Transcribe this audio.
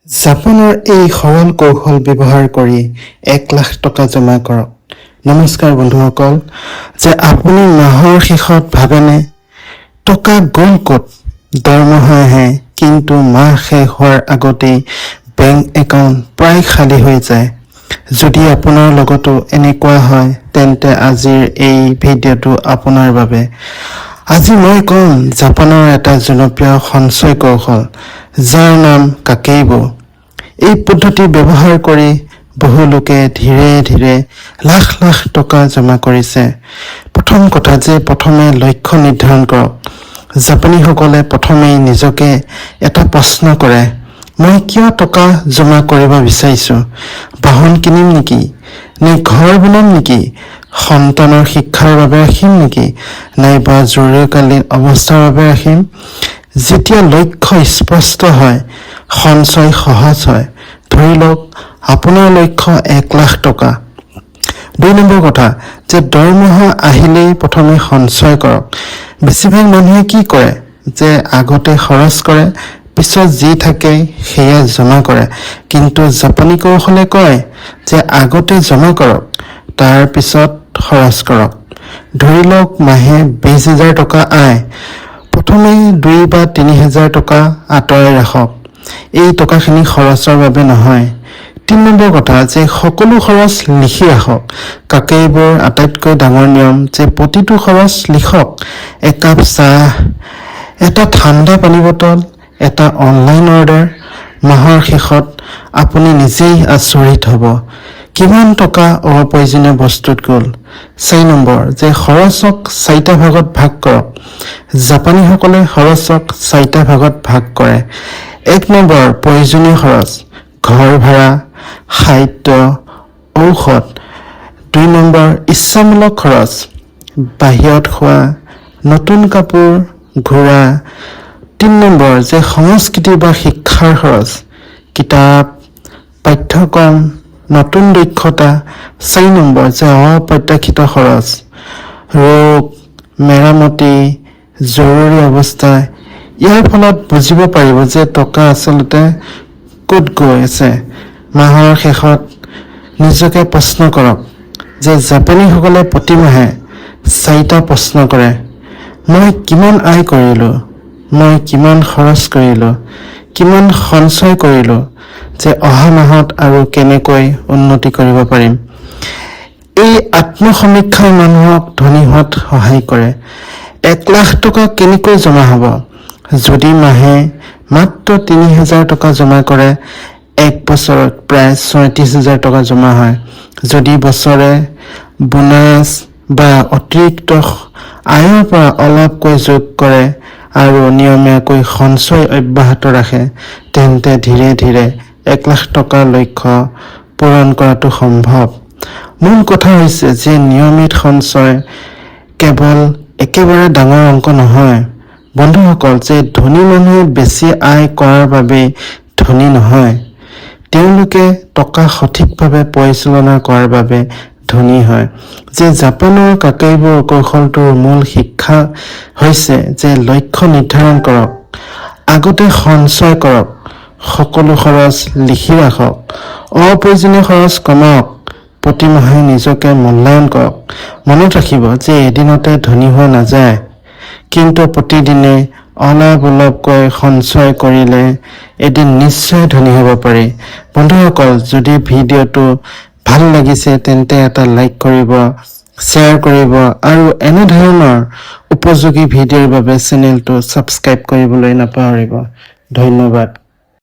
জাপানৰ এই সৰল কৌশল ব্যৱহাৰ কৰি 1 লাখ টকা জমা কৰক। নমস্কাৰ বন্ধুসকল, যে আপুনি মাহৰ শেষত ভাবেনে টকা গ'ল ক'ত? দৰমহা আহে কিন্তু মাহ শেষ হোৱাৰ আগতেই বেংক একাউণ্ট প্ৰায় খালী হৈ যায়। যদি আপোনাৰ লগতো এনেকুৱা হয় তেন্তে আজিৰ এই ভিডিঅ'টো আপোনাৰ বাবে। আজি মই ক'ম জাপানৰ এটা জনপ্ৰিয় সঞ্চয় কৌশল যাৰ নাম কাকেইবো। এই পদ্ধতি ব্যৱহাৰ কৰি বহু লোকে ধীৰে ধীৰে লাখ লাখ টকা জমা কৰিছে। প্ৰথম কথা যে প্ৰথমে লক্ষ্য নিৰ্ধাৰণ কৰক। জাপানীসকলে প্ৰথমেই নিজকে এটা প্ৰশ্ন কৰে, মই কিয় টকা জমা কৰিব বিচাৰিছোঁ? বাহন কিনিম নেকি? নে ঘৰ বনাম নেকি? সন্তানৰ শিক্ষাৰ বাবে ৰাখিম নেকি? নাইবা জৰুৰীকালীন অৱস্থাৰ বাবে ৰাখিম? যেতিয়া লক্ষ্য স্পষ্ট হয় সঞ্চয় সহজ হয়। ধৰি লওক আপোনাৰ লক্ষ্য 1 লাখ টকা। 2 নম্বৰ কথা যে দৰমহা আহিলেই প্ৰথমে সঞ্চয় কৰক। বেছিভাগ মানুহে কি কৰে যে আগতে খৰচ কৰে, পিছত যি থাকে সেয়া জমা কৰে। কিন্তু জাপানী কৌশলে কয় যে আগতে জমা কৰক, তাৰ পিছত খৰচ কৰক। ধৰি লওক মাহে 20,000 টকা আয়, প্ৰথমে 2 বা 3,000 টকা আঁতৰাই ৰাখক। এই টকাখিনি খৰচৰ বাবে নহয়। 3 নম্বৰ কথা যে সকলো খৰচ লিখি ৰাখক। কাকেইবোৰ আটাইতকৈ ডাঙৰ নিয়ম যে প্ৰতিটো খৰচ লিখক। একাপ চাহ, এটা ঠাণ্ডা পানী বটল, এটা অনলাইন অৰ্ডাৰ। মাহৰ শেষত আপুনি নিজেই আচৰিত হ'ব কিমান টকা অপ্ৰয়োজনীয় বস্তুত গ'ল। 4 নম্বৰ যে খৰচক 4টা ভাগত ভাগ কৰক। জাপানীসকলে খৰচক 4টা ভাগত ভাগ কৰে। 1 নম্বৰ প্ৰয়োজনীয় খৰচ, ঘৰ ভাড়া, খাদ্য, ঔষধ। 2 নম্বৰ ইচ্ছামূলক খৰচ, বাহিৰত খোৱা, নতুন কাপোৰ, ঘূৰা। 3 নম্বৰ যে সংস্কৃতি বা শিক্ষাৰ খৰচ, কিতাপ, পাঠ্যক্ৰম, নতুন দক্ষতা। 4 নম্বৰ যে অপ্ৰত্যাশিত খৰচ, ৰোগ, মেৰামতি, জৰুৰী অৱস্থা। ইয়াৰ ফলত বুজিব পাৰিব যে টকা আচলতে ক'ত গৈ আছে। মাহৰ শেষত নিজকে প্ৰশ্ন কৰক যে জাপানীসকলে প্ৰতিমাহে 4টা প্ৰশ্ন কৰে। মই কিমান আয় কৰিলোঁ? মই কিমান খৰচ কৰিলোঁ? কিমান সঞ্চয় কৰিলোঁ? যে অহা মাহত আৰু কেনেকৈ উন্নতি কৰিব পাৰিম? এই আত্মসমীক্ষাই মানুহক ধনী হোৱাত সহায় কৰে। 1 লাখ টকা কেনেকৈ জমা হ'ব? যদি মাহে মাত্ৰ 3,000 টকা জমা কৰে, 1 বছৰত প্ৰায় 37,000 টকা জমা হয়। যদি বছৰে বোনাছ বা অতিৰিক্ত আয়ৰ পৰা অলপকৈ যোগ কৰে আৰু নিয়মীয়াকৈ সঞ্চয় অব্যাহত ৰাখে, তেন্তে ধীৰে ধীৰে 1 লাখ টকাৰ লক্ষ্য পূৰণ কৰাটো সম্ভৱ। মূল কথা হৈছে যে নিয়মিত সঞ্চয় কেৱল একেবাৰে ডাঙৰ অংক নহয়। বন্ধুসকল, যে ধনী মানুহে বেছি আয় কৰাৰ বাবেই ধনী নহয়, তেওঁলোকে টকা সঠিকভাৱে পৰিচালনা কৰাৰ বাবে ধনী হয়। যে জাপানৰ কাকেইবো কৌশলটোৰ মূল শিক্ষা হৈছে যে লক্ষ্য নিৰ্ধাৰণ কৰক, আগতে সঞ্চয় কৰক, সকলো খৰচ লিখি ৰাখক, অপ্ৰয়োজনীয় খৰচ কমাওক, প্ৰতিমাহে নিজকে মূল্যায়ন কৰক। মনত ৰাখিব যে এদিনতে ধনী হোৱা নাযায়, কিন্তু প্ৰতিদিনে অলপ অলপকৈ সঞ্চয় কৰিলে এদিন নিশ্চয় ধনী হ'ব পাৰি। বন্ধুসকল, যদি ভিডিঅ'টো ভাল লাগিছে তেন্তে এটা লাইক কৰিব, শ্বেয়াৰ কৰিব আৰু এনেধৰণৰ উপযোগী ভিডিঅ'ৰ বাবে চেনেলটো ছাবস্ক্ৰাইব কৰিবলৈ নাপাহৰিব। ধন্যবাদ।